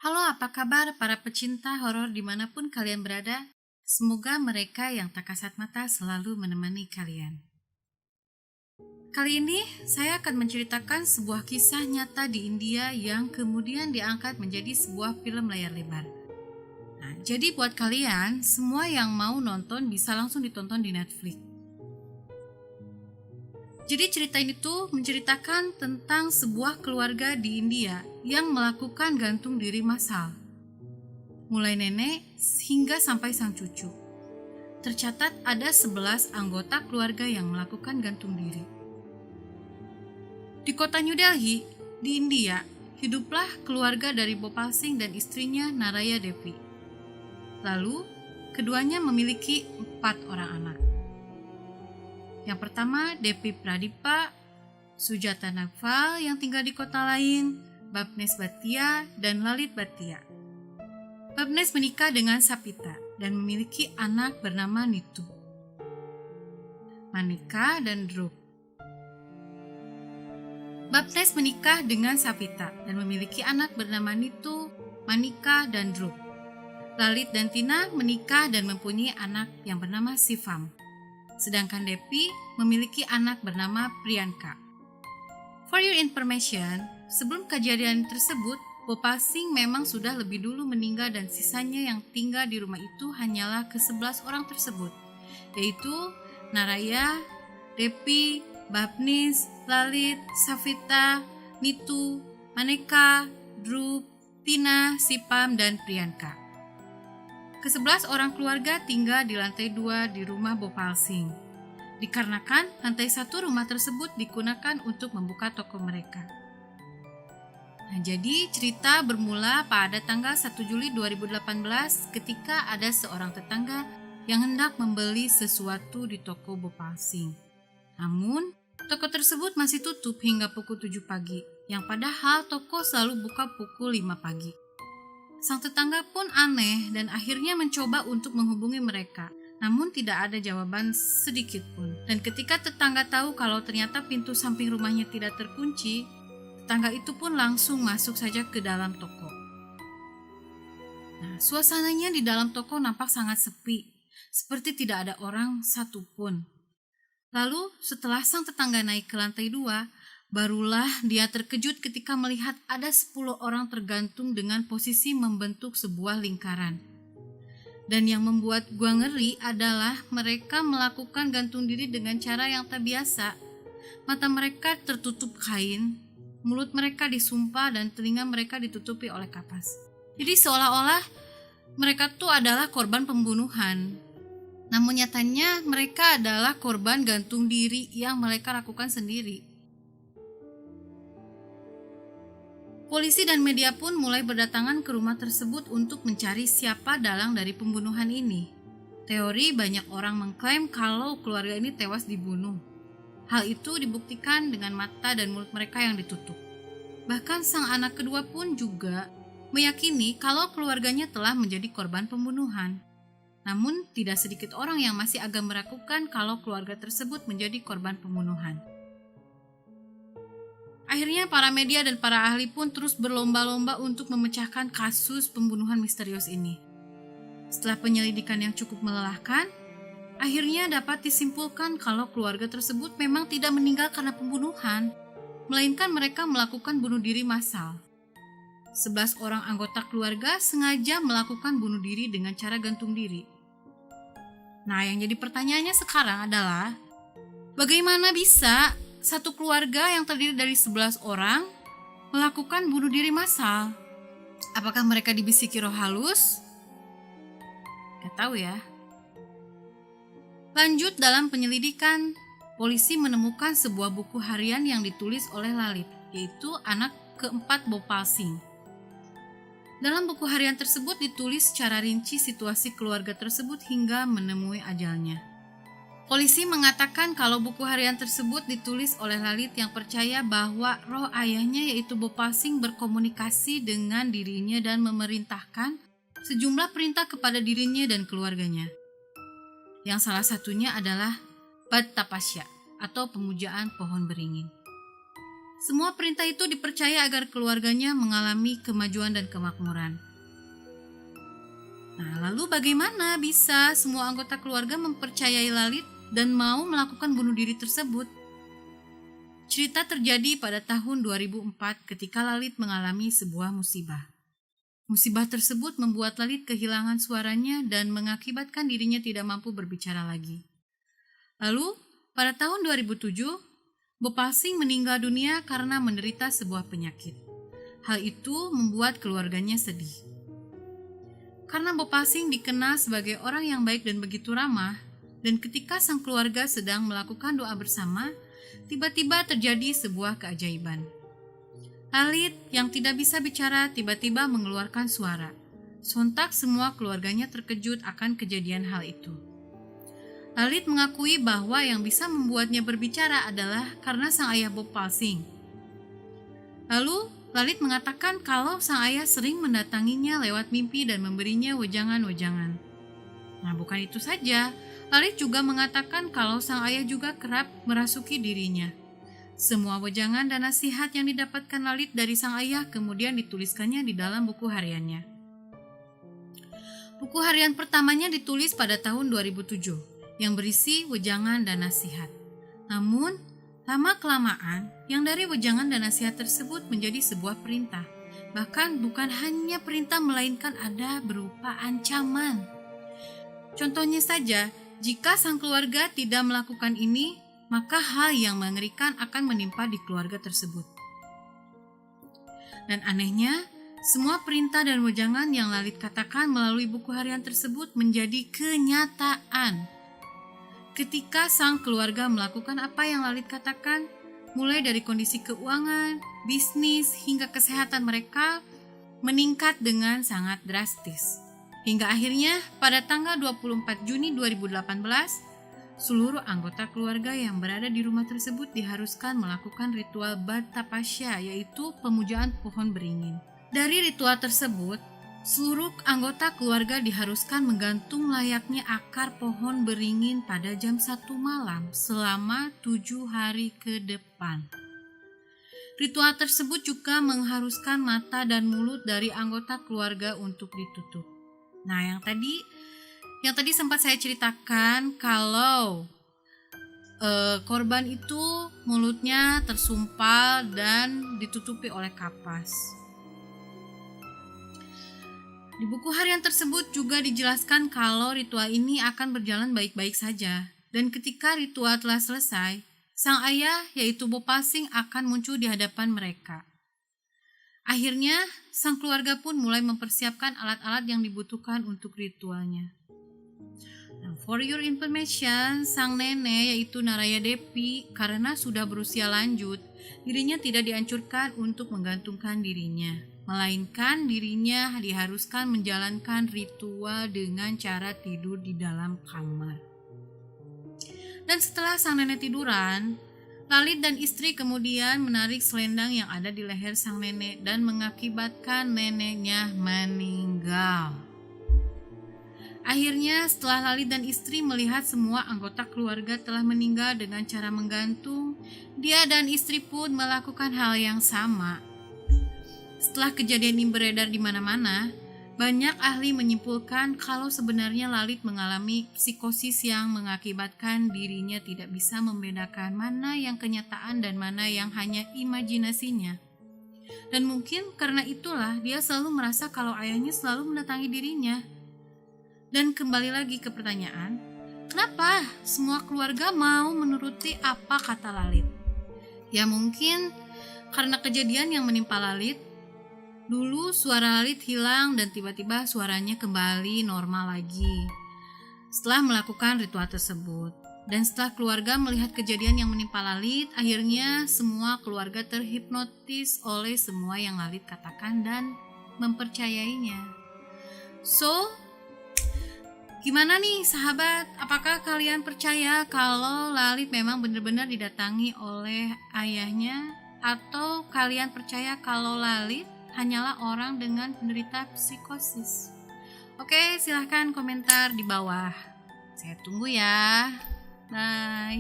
Halo, apa kabar para pecinta horor dimanapun kalian berada? Semoga mereka yang tak kasat mata selalu menemani kalian. Kali ini saya akan menceritakan sebuah kisah nyata di India yang kemudian diangkat menjadi sebuah film layar lebar. Nah, jadi buat kalian, semua yang mau nonton bisa langsung ditonton di Netflix. Jadi cerita ini tuh menceritakan tentang sebuah keluarga di India yang melakukan gantung diri massal. Mulai nenek hingga sampai sang cucu. Tercatat ada 11 anggota keluarga yang melakukan gantung diri. Di kota New Delhi, di India, hiduplah keluarga dari Bhopal Singh dan istrinya Naraya Devi. Lalu, keduanya memiliki 4 orang anak. Yang pertama, Devi Pradipa, Sujata Nagpal yang tinggal di kota lain, Bhapnes Bhatia, dan Lalit Bhatia. Bhapnes menikah dengan Sapita dan memiliki anak bernama Nitu, Manika, dan Dhruv. Bhapnes menikah dengan Sapita dan memiliki anak bernama Nitu, Manika, dan Dhruv. Lalit dan Tina menikah dan mempunyai anak yang bernama Shivam. Sedangkan Devi memiliki anak bernama Priyanka. For your information, sebelum kejadian tersebut, Bhopal Singh memang sudah lebih dulu meninggal dan sisanya yang tinggal di rumah itu hanyalah ke-11 orang tersebut, yaitu Naraya, Devi, Bhapnes, Lalit, Savita, Nitu, Maneka, Dhruv, Tina, Shivam, dan Priyanka. Ke-11 orang keluarga tinggal di lantai 2 di rumah Bhopal Singh, dikarenakan lantai 1 rumah tersebut digunakan untuk membuka toko mereka. Nah, jadi cerita bermula pada tanggal 1 Juli 2018 ketika ada seorang tetangga yang hendak membeli sesuatu di toko Bhopal Singh. Namun, toko tersebut masih tutup hingga pukul 7 pagi, yang padahal toko selalu buka pukul 5 pagi. Sang tetangga pun aneh dan akhirnya mencoba untuk menghubungi mereka, namun tidak ada jawaban sedikit pun. Dan ketika tetangga tahu kalau ternyata pintu samping rumahnya tidak terkunci, tetangga itu pun langsung masuk saja ke dalam toko. Nah, suasananya di dalam toko nampak sangat sepi, seperti tidak ada orang satupun. Lalu setelah sang tetangga naik ke lantai 2, barulah dia terkejut ketika melihat ada 10 orang tergantung dengan posisi membentuk sebuah lingkaran. Dan yang membuat gua ngeri adalah mereka melakukan gantung diri dengan cara yang tak biasa. Mata mereka tertutup kain, mulut mereka disumpah, dan telinga mereka ditutupi oleh kapas. Jadi seolah-olah mereka tuh adalah korban pembunuhan. Namun nyatanya mereka adalah korban gantung diri yang mereka lakukan sendiri. Polisi dan media pun mulai berdatangan ke rumah tersebut untuk mencari siapa dalang dari pembunuhan ini. Teori banyak orang mengklaim kalau keluarga ini tewas dibunuh. Hal itu dibuktikan dengan mata dan mulut mereka yang ditutup. Bahkan sang anak kedua pun juga meyakini kalau keluarganya telah menjadi korban pembunuhan. Namun tidak sedikit orang yang masih agak meragukan kalau keluarga tersebut menjadi korban pembunuhan. Akhirnya para media dan para ahli pun terus berlomba-lomba untuk memecahkan kasus pembunuhan misterius ini. Setelah penyelidikan yang cukup melelahkan, akhirnya dapat disimpulkan kalau keluarga tersebut memang tidak meninggal karena pembunuhan, melainkan mereka melakukan bunuh diri massal. 11 orang anggota keluarga sengaja melakukan bunuh diri dengan cara gantung diri. Nah, yang jadi pertanyaannya sekarang adalah, bagaimana bisa satu keluarga yang terdiri dari 11 orang melakukan bunuh diri massal? Apakah mereka dibisiki roh halus? Gak tahu ya. Lanjut dalam penyelidikan, polisi menemukan sebuah buku harian yang ditulis oleh Lalit, yaitu anak keempat Bhopal Singh. Dalam buku harian tersebut ditulis secara rinci situasi keluarga tersebut hingga menemui ajalnya. Polisi mengatakan kalau buku harian tersebut ditulis oleh Lalit yang percaya bahwa roh ayahnya yaitu Bhopal Singh berkomunikasi dengan dirinya dan memerintahkan sejumlah perintah kepada dirinya dan keluarganya. Yang salah satunya adalah Bad Tapasya atau pemujaan pohon beringin. Semua perintah itu dipercaya agar keluarganya mengalami kemajuan dan kemakmuran. Nah, lalu bagaimana bisa semua anggota keluarga mempercayai Lalit dan mau melakukan bunuh diri tersebut? Cerita terjadi pada tahun 2004 ketika Lalit mengalami sebuah musibah. Musibah tersebut membuat Lalit kehilangan suaranya dan mengakibatkan dirinya tidak mampu berbicara lagi. Lalu, pada tahun 2007, Bhopal Singh meninggal dunia karena menderita sebuah penyakit. Hal itu membuat keluarganya sedih. Karena Bhopal Singh dikenal sebagai orang yang baik dan begitu ramah, dan ketika sang keluarga sedang melakukan doa bersama, tiba-tiba terjadi sebuah keajaiban. Lalit yang tidak bisa bicara tiba-tiba mengeluarkan suara. Sontak semua keluarganya terkejut akan kejadian hal itu. Lalit mengakui bahwa yang bisa membuatnya berbicara adalah karena sang ayah Bhopal Singh. Lalu Lalit mengatakan kalau sang ayah sering mendatanginya lewat mimpi dan memberinya wejangan-wejangan. Nah, bukan itu saja, Lalit juga mengatakan kalau sang ayah juga kerap merasuki dirinya. Semua wejangan dan nasihat yang didapatkan Lalit dari sang ayah kemudian dituliskannya di dalam buku hariannya. Buku harian pertamanya ditulis pada tahun 2007 yang berisi wejangan dan nasihat. Namun, lama-kelamaan yang dari wejangan dan nasihat tersebut menjadi sebuah perintah. Bahkan bukan hanya perintah melainkan ada berupa ancaman. Contohnya saja, jika sang keluarga tidak melakukan ini, maka hal yang mengerikan akan menimpa di keluarga tersebut. Dan anehnya, semua perintah dan wejangan yang Lalit katakan melalui buku harian tersebut menjadi kenyataan. Ketika sang keluarga melakukan apa yang Lalit katakan, mulai dari kondisi keuangan, bisnis, hingga kesehatan mereka meningkat dengan sangat drastis. Hingga akhirnya pada tanggal 24 Juni 2018, seluruh anggota keluarga yang berada di rumah tersebut diharuskan melakukan ritual Bad Tapasya, yaitu pemujaan pohon beringin. Dari ritual tersebut, seluruh anggota keluarga diharuskan menggantung layaknya akar pohon beringin pada jam 1 malam selama 7 hari ke depan. Ritual tersebut juga mengharuskan mata dan mulut dari anggota keluarga untuk ditutup. Nah, yang tadi sempat saya ceritakan kalau korban itu mulutnya tersumpal dan ditutupi oleh kapas. Di buku harian tersebut juga dijelaskan kalau ritual ini akan berjalan baik-baik saja. Dan ketika ritual telah selesai, sang ayah yaitu Bhopal Singh akan muncul di hadapan mereka. Akhirnya, sang keluarga pun mulai mempersiapkan alat-alat yang dibutuhkan untuk ritualnya. Nah, for your information, sang nenek yaitu Naraya Devi karena sudah berusia lanjut, dirinya tidak dianjurkan untuk menggantungkan dirinya, melainkan dirinya diharuskan menjalankan ritual dengan cara tidur di dalam kamar. Dan setelah sang nenek tiduran, Lalit dan istri kemudian menarik selendang yang ada di leher sang nenek dan mengakibatkan neneknya meninggal. Akhirnya setelah Lalit dan istri melihat semua anggota keluarga telah meninggal dengan cara menggantung, dia dan istri pun melakukan hal yang sama. Setelah kejadian ini beredar di mana-mana, banyak ahli menyimpulkan kalau sebenarnya Lalit mengalami psikosis yang mengakibatkan dirinya tidak bisa membedakan mana yang kenyataan dan mana yang hanya imajinasinya. Dan mungkin karena itulah dia selalu merasa kalau ayahnya selalu mendatangi dirinya. Dan kembali lagi ke pertanyaan, kenapa semua keluarga mau menuruti apa kata Lalit? Ya mungkin karena kejadian yang menimpa Lalit. Dulu suara Lalit hilang dan tiba-tiba suaranya kembali normal lagi setelah melakukan ritual tersebut. Dan setelah keluarga melihat kejadian yang menimpa Lalit, akhirnya semua keluarga terhipnotis oleh semua yang Lalit katakan dan mempercayainya. So, gimana nih sahabat? Apakah kalian percaya kalau Lalit memang benar-benar didatangi oleh ayahnya? Atau kalian percaya kalau Lalit hanyalah orang dengan penderita psikosis? Oke, silahkan komentar di bawah. Saya tunggu ya. Bye.